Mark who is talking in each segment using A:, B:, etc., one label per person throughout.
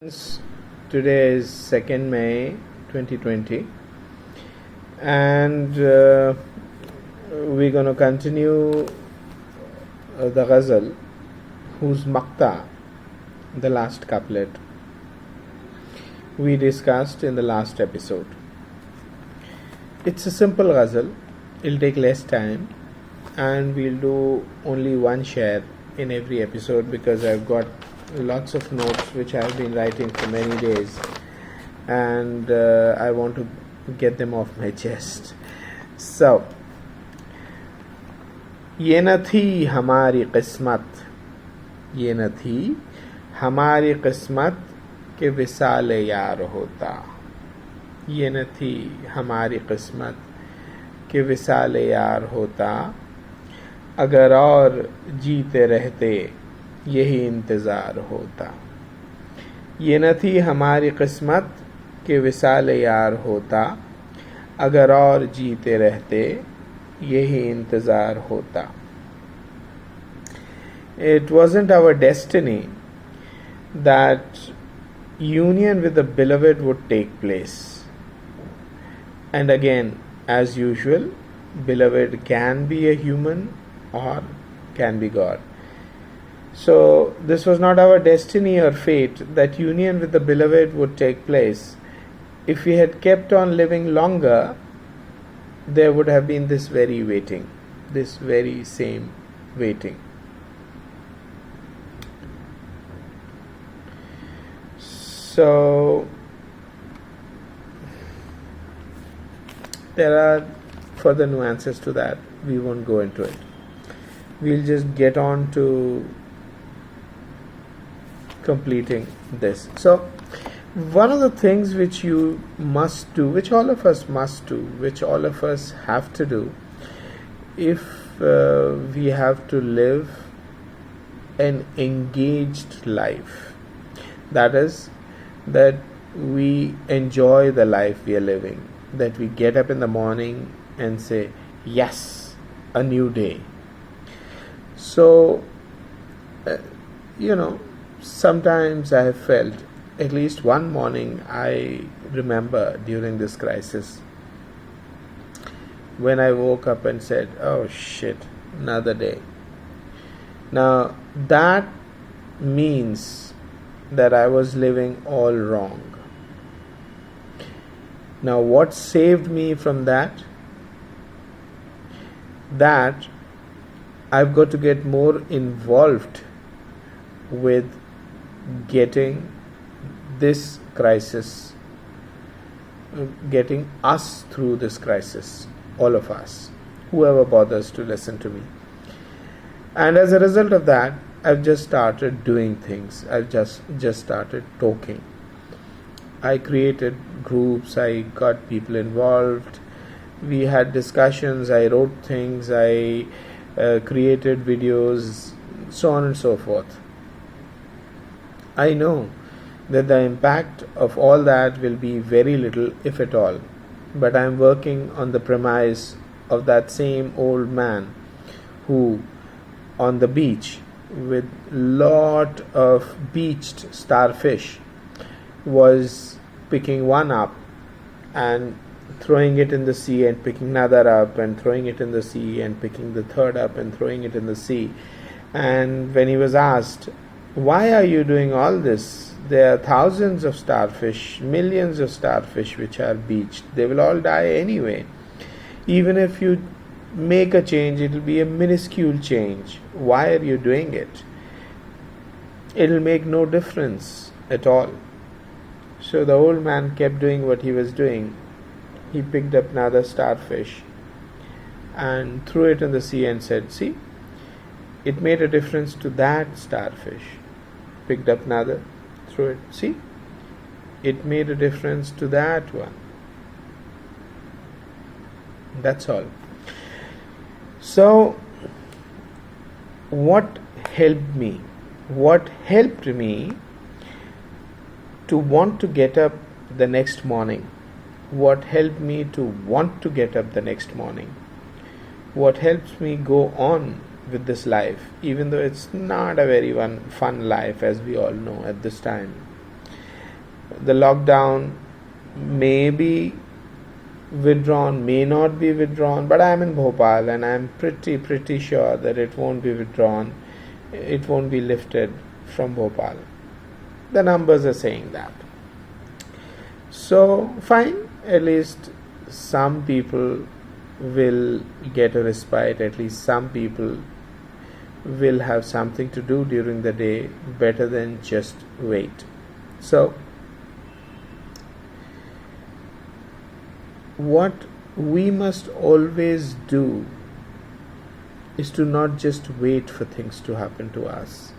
A: Friends, today is 2nd May 2020 and we're going to continue the ghazal whose maqta, the last couplet, we discussed in the last episode. It's a simple ghazal, it'll take less time and we'll do only one share in every episode because I've got lots of notes which I've been writing for many days and I want to get them off my chest. So, ये न थी हमारी किस्मत, ये न थी हमारी किस्मत के विसाल यार होता, ये न थी हमारी किस्मत के विसाल यार होता, अगर और जीते रहते यही इंतज़ार होता। ये न थी हमारी किस्मत के विसाल यार होता, अगर और जीते रहते यही इंतज़ार होता। It wasn't our destiny that union with the beloved would take place. And again, as usual, beloved can be a human or can be God. So this was not our destiny or fate that union with the beloved would take place. If we had kept on living longer, there would have been this very waiting, this very same waiting. So there are further nuances to that. We won't go into it. We'll just get on to completing this. So one of the things which you must do, which all of us must do, which all of us have to do if we have to live an engaged life, that is, that we enjoy the life we are living, that we get up in the morning and say, yes, a new day. So sometimes I have felt, at least one morning I remember during this crisis, when I woke up and said, oh shit, another day. Now that means that I was living all wrong. Now what saved me from that? That I've got to get more involved with getting this crisis, getting us through this crisis, all of us, whoever bothers to listen to me. And as a result of that, I've just started doing things. I've just started talking. I created groups, I got people involved, we had discussions, I wrote things, I created videos, so on and so forth. I know that the impact of all that will be very little, if at all, but I am working on the premise of that same old man who, on the beach with lot of beached starfish, was picking one up and throwing it in the sea and picking another up and throwing it in the sea and picking the third up and throwing it in the sea. And when he was asked, why are you doing all this? There are thousands of starfish, millions of starfish which are beached. They will all die anyway. Even if you make a change, it will be a minuscule change. Why are you doing it? It will make no difference at all. So the old man kept doing what he was doing. He picked up another starfish and threw it in the sea and said, see, it made a difference to that starfish. Picked up another, threw it. See, it made a difference to that one. That's all. So, what helped me? What helped me to want to get up the next morning? What helped me to want to get up the next morning? What helps me go on with this life, even though it's not a very fun life, as we all know at this time. The lockdown may be withdrawn, may not be withdrawn, but I am in Bhopal and I am pretty sure that it won't be withdrawn, it won't be lifted from Bhopal. The numbers are saying that. So fine, at least some people will get a respite, at least some people will have something to do during the day, better than just wait. So what we must always do is to not just wait for things to happen to us,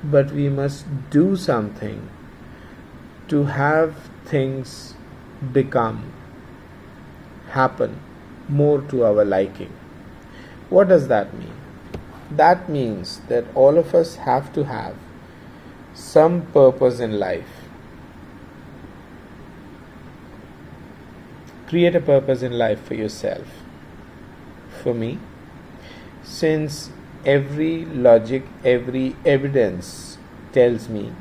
A: but we must do something to have things happen more to our liking. What does that mean? That means that all of us have to have some purpose in life. Create a purpose in life for yourself. For me, since every logic, every evidence tells me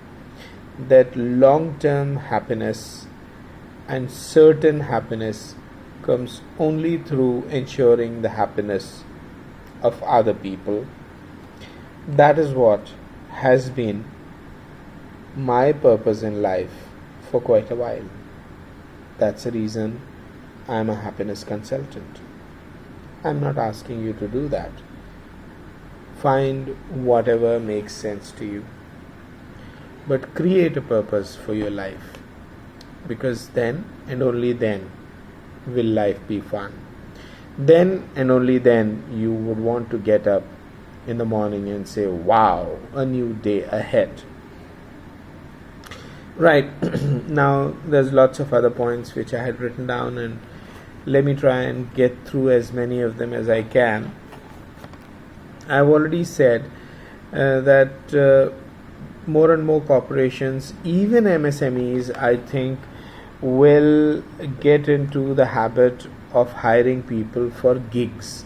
A: that long-term happiness and certain happiness comes only through ensuring the happiness of other people. That is what has been my purpose in life for quite a while. That's the reason I am a happiness consultant. I'm not asking you to do that. Find whatever makes sense to you. But create a purpose for your life, because then and only then will life be fun. Then and only then you would want to get up in the morning and say, wow, a new day ahead. Right. Now there's lots of other points which I had written down, and let me try and get through as many of them as I can. I've already said that more and more corporations, even MSMEs, I think, will get into the habit of hiring people for gigs,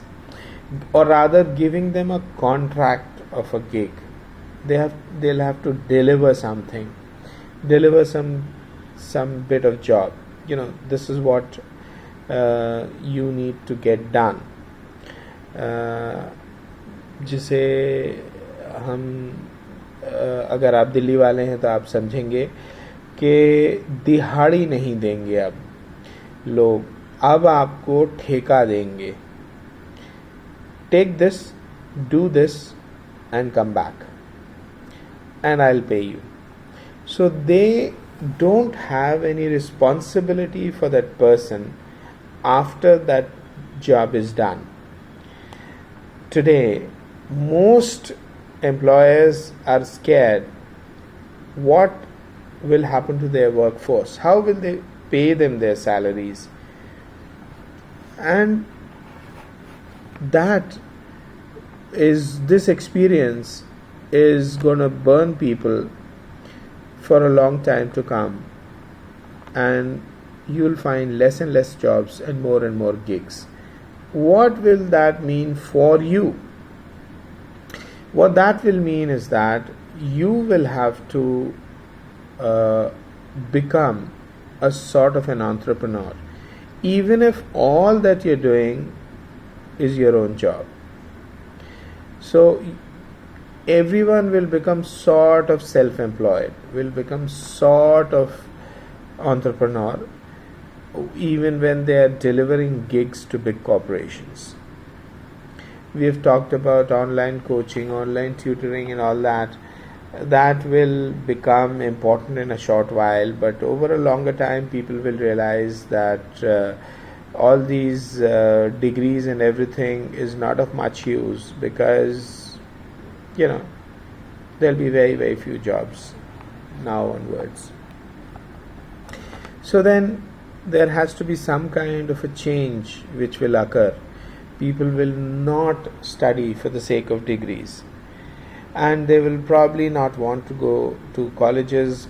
A: or rather giving them a contract of a gig. They'll have to deliver something, deliver some bit of job. This is what you need to get done. جسے ہم اگر آپ دلی والے ہیں تو آپ سمجھیں گے کہ دہاڑی نہیں دیں گے لوگ، اب آپ کو ٹھیکہ دیں گے. Take this, do this and come back and I will pay you. So they don't have any responsibility for that person after that job is done. Today, most employers are scared what will happen to their workforce, how will they pay them their salaries, and this experience is going to burn people for a long time to come, and you will find less and less jobs and more gigs. What will that mean for you? What that will mean is that you will have to become a sort of an entrepreneur, even if all that you're doing is your own job. So everyone will become sort of self-employed, will become sort of entrepreneur, even when they are delivering gigs to big corporations. We have talked about online coaching, online tutoring and all that. That will become important in a short while, but over a longer time people will realize that all these degrees and everything is not of much use, because there'll be very few jobs now onwards. So then there has to be some kind of a change which will occur. People will not study for the sake of degrees, and they will probably not want to go to colleges.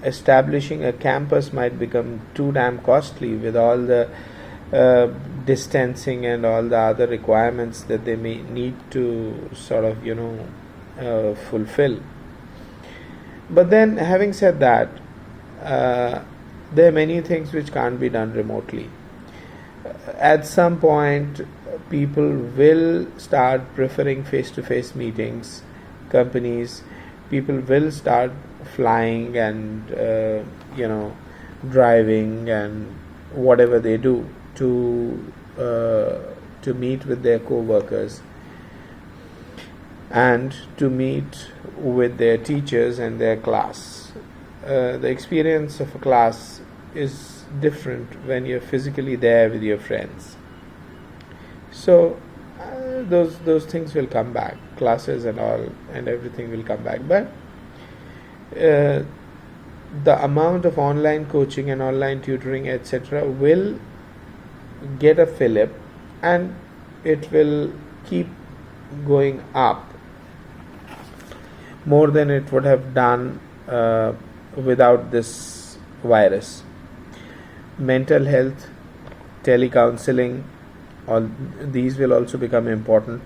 A: Establishing a campus might become too damn costly with all the distancing and all the other requirements that they may need to sort of fulfill. But then, having said that, there are many things which can't be done remotely. At some point, people will start preferring face-to-face meetings. Companies, people will start flying and driving and whatever they do to meet with their co-workers and to meet with their teachers and their class. The experience of a class is different when you're physically there with your friends. So those things will come back, classes and all, and everything will come back. But the amount of online coaching and online tutoring, etc., will get a fillip, and it will keep going up more than it would have done without this virus. Mental health, telecounseling, all these will also become important.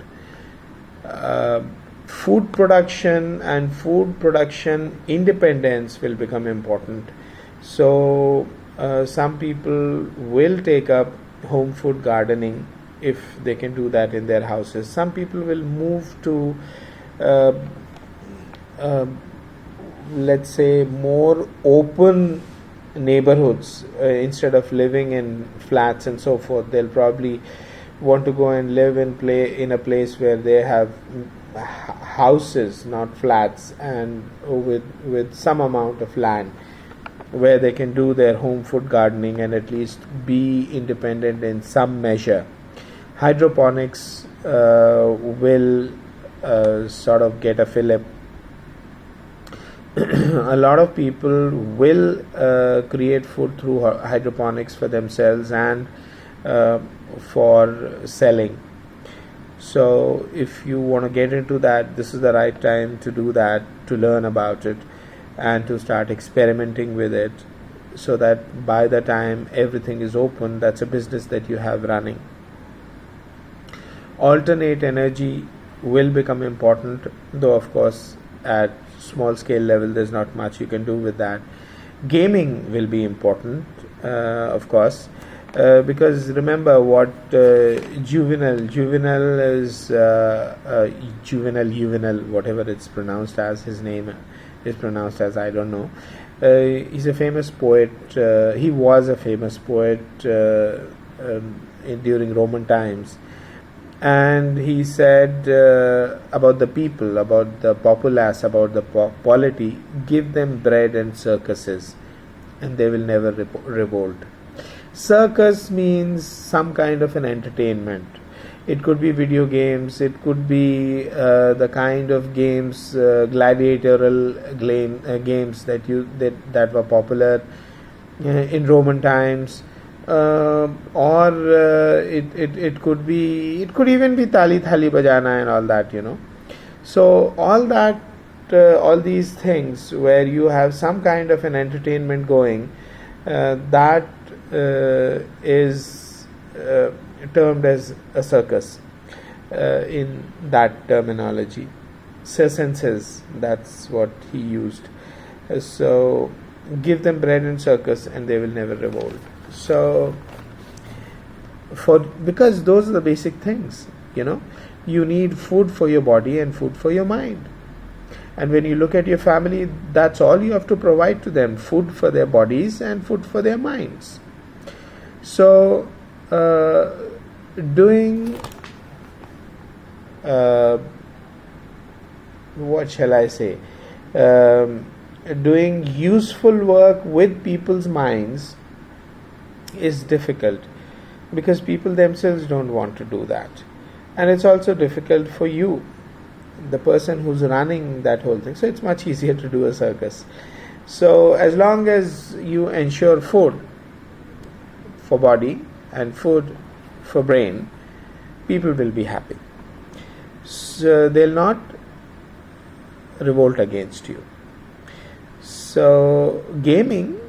A: Food production and food production independence will become important. So some people will take up home food gardening if they can do that in their houses. Some people will move to let's say more open neighborhoods instead of living in flats and so forth. They'll probably want to go and live and play in a place where they have houses, not flats, and with some amount of land where they can do their home food gardening and at least be independent in some measure. Hydroponics will sort of get a fillip. A lot of people will create food through hydroponics for themselves and for selling. So if you want to get into that, this is the right time to do that, to learn about it and to start experimenting with it, so that by the time everything is open, that's a business that you have running. Alternate energy will become important, though of course at small scale level there's not much you can do with that. Gaming will be important, of course, because remember what juvenile is juvenile, whatever it's pronounced as, his name is pronounced as, I don't know. He's a famous poet. He was a famous poet during Roman times. And he said about the people, about the populace, about the polity, give them bread and circuses and they will never revolt. Circus means some kind of an entertainment. It could be video games, it could be the kind of games, gladiatorial games that were popular in Roman times. Or it could even be tali bajana and all that, So all that, all these things where you have some kind of an entertainment going, that is termed as a circus in that terminology. Circenses, that's what he used. So give them bread and circus and they will never revolt. So because those are the basic things, you need food for your body and food for your mind. And when you look at your family, that's all you have to provide to them: food for their bodies and food for their minds. So doing what shall I say, doing useful work with people's minds is difficult, because people themselves don't want to do that. And it's also difficult for you, the person who's running that whole thing. So it's much easier to do a circus. So as long as you ensure food for body and food for brain, people will be happy. So they'll not revolt against you. So gaming,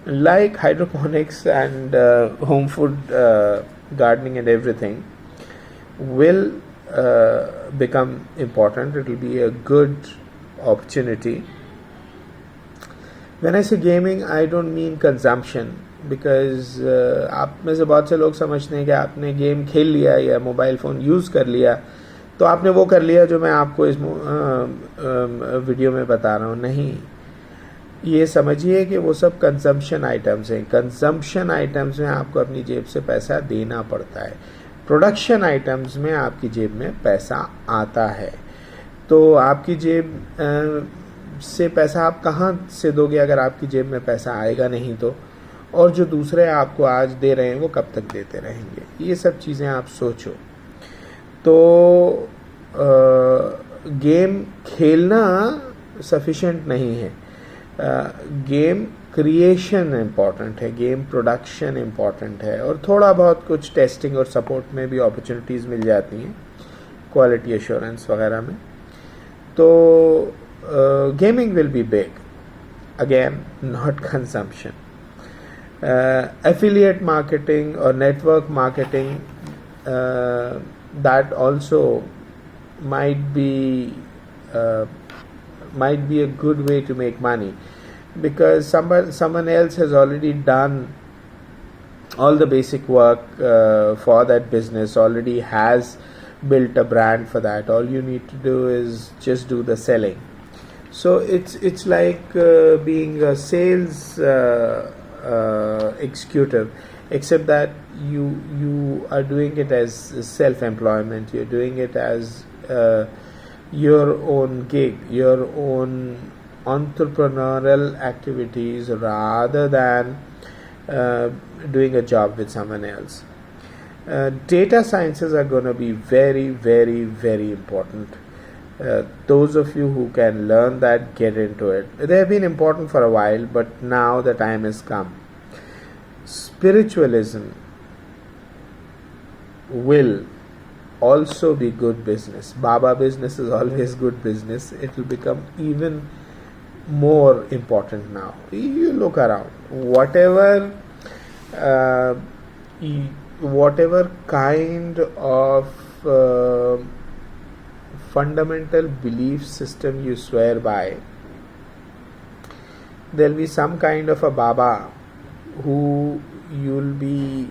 A: like hydroponics and home food gardening and everything, will become important. It will be a good opportunity When I say gaming, I don't mean consumption, because آپ میں سے بہت سے لوگ سمجھتے ہیں کہ آپ نے گیم کھیل لیا یا موبائل فون یوز کر لیا تو آپ نے وہ کر لیا جو میں آپ کو اس ویڈیو میں بتا رہا ہوں. نہیں, یہ سمجھیے کہ وہ سب کنزمپشن آئٹمس ہیں. کنزمپشن آئٹمس میں آپ کو اپنی جیب سے پیسہ دینا پڑتا ہے. پروڈکشن آئٹمس میں آپ کی جیب میں پیسہ آتا ہے. تو آپ کی جیب سے پیسہ آپ کہاں سے دو گے اگر آپ کی جیب میں پیسہ آئے گا نہیں تو؟ اور جو دوسرے آپ کو آج دے رہے ہیں وہ کب تک دیتے رہیں گے؟ یہ سب چیزیں آپ سوچو. تو گیم کھیلنا سفیشینٹ نہیں ہے. گیم کریشن امپورٹنٹ ہے, گیم پروڈکشن امپورٹنٹ ہے, اور تھوڑا بہت کچھ ٹیسٹنگ اور سپورٹ میں بھی اپرچونیٹیز مل جاتی ہیں, کوالٹی ایشورنس وغیرہ میں. تو gaming will be big, again not consumption. Affiliate marketing اور network marketing, that also might be a good way to make money, because someone else has already done all the basic work for that business, already has built a brand for that. All you need to do is just do the selling. So it's like being a sales executive, except that you are doing it as self-employment. You're doing it as your own gig, your own entrepreneurial activities, rather than doing a job with someone else. Data sciences are going to be very, very, very important. Those of you who can learn that, get into it. They have been important for a while, but now the time has come. Spiritualism will also be good business. Baba business is always good business. It will become even more important now. You look around, whatever kind of fundamental belief system you swear by, there'll be some kind of a Baba who you'll be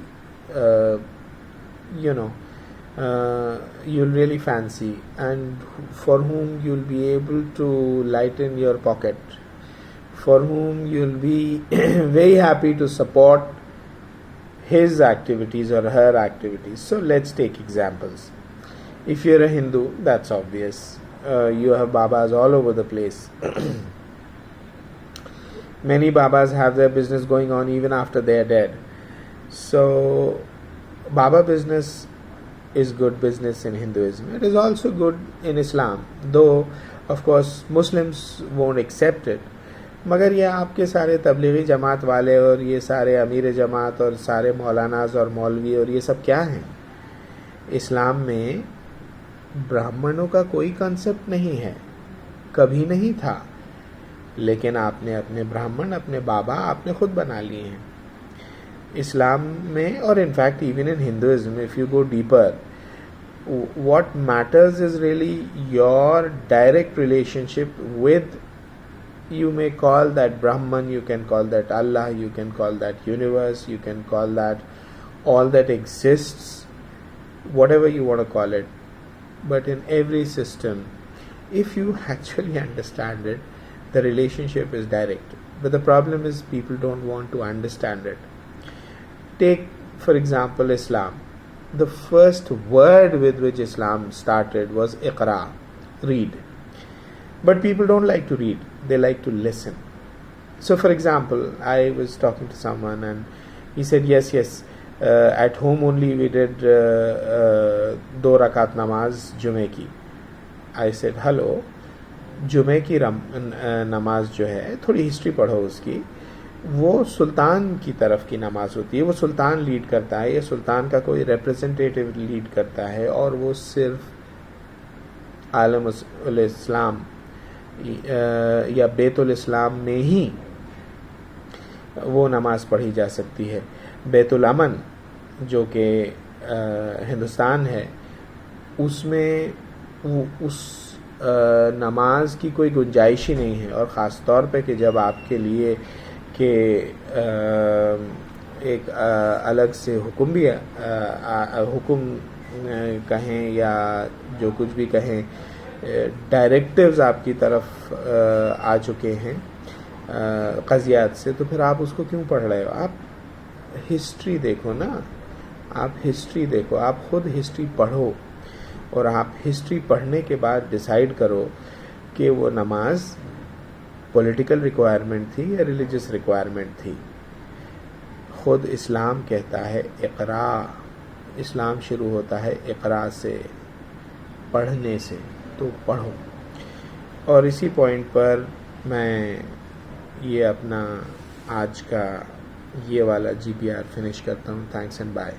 A: you'll really fancy, and for whom you'll be able to lighten your pocket, for whom you'll be very happy to support his activities or her activities. So let's take examples. If you're a Hindu, that's obvious. You have Babas all over the place. Many Babas have their business going on even after they're dead. So Baba business is good business in Hinduism. It is also good in Islam, though of course Muslims won't accept it. مگر یہ آپ کے سارے تبلیغی جماعت والے اور یہ سارے امیر جماعت اور سارے مولاناز اور مولوی اور یہ سب کیا ہیں؟ اسلام میں برہمنوں کا کوئی کنسپٹ نہیں ہے, کبھی نہیں تھا, لیکن آپ نے اپنے برہمن, اپنے بابا آپ نے خود بنا لیے ہیں اسلام میں. اور in fact even in Hinduism, if you go deeper, what matters is really your direct relationship with, you may call that Brahman, you can call that Allah, you can call that universe, you can call that all that exists, whatever you want to call it. But in every system, if you actually understand it, the relationship is direct. But the problem is people don't want to understand it. Take, for example, Islam. The first word with which Islam started was Iqra, read. But people don't like to read, they like to listen. So for example, I was talking to someone and he said, yes, at home only we did 2 rakat namaz Jume ki. I said, hello, Jume ki namaz جو ہے, تھوڑی history پڑھو اس کی, وہ سلطان کی طرف کی نماز ہوتی ہے, وہ سلطان لیڈ کرتا ہے, یا سلطان کا کوئی ریپرزنٹیٹیو لیڈ کرتا ہے, اور وہ صرف عالم الاسلام یا بیت الاسلام میں ہی وہ نماز پڑھی جا سکتی ہے. بیت الامن جو کہ ہندوستان ہے, اس میں اس نماز کی کوئی گنجائش ہی نہیں ہے، اور خاص طور پہ کہ جب آپ کے لیے کہ ایک الگ سے حکم بھی حکم کہیں یا جو کچھ بھی کہیں ڈائریکٹیوز آپ کی طرف آ چکے ہیں قضیات سے، تو پھر آپ اس کو کیوں پڑھ رہے ہو؟ آپ ہسٹری دیکھو نا، آپ ہسٹری دیکھو، آپ خود ہسٹری پڑھو، اور آپ ہسٹری پڑھنے کے بعد ڈیسائیڈ کرو کہ وہ نماز پولیٹیکل ریکوائرمنٹ تھی یا ریلیجس ریکوائرمنٹ تھی۔ خود اسلام کہتا ہے اقرا، اسلام شروع ہوتا ہے اقرا سے، پڑھنے سے، تو پڑھو۔ اور اسی پوائنٹ پر میں یہ اپنا آج کا یہ والا GPR فنش کرتا ہوں۔ Thanks and bye.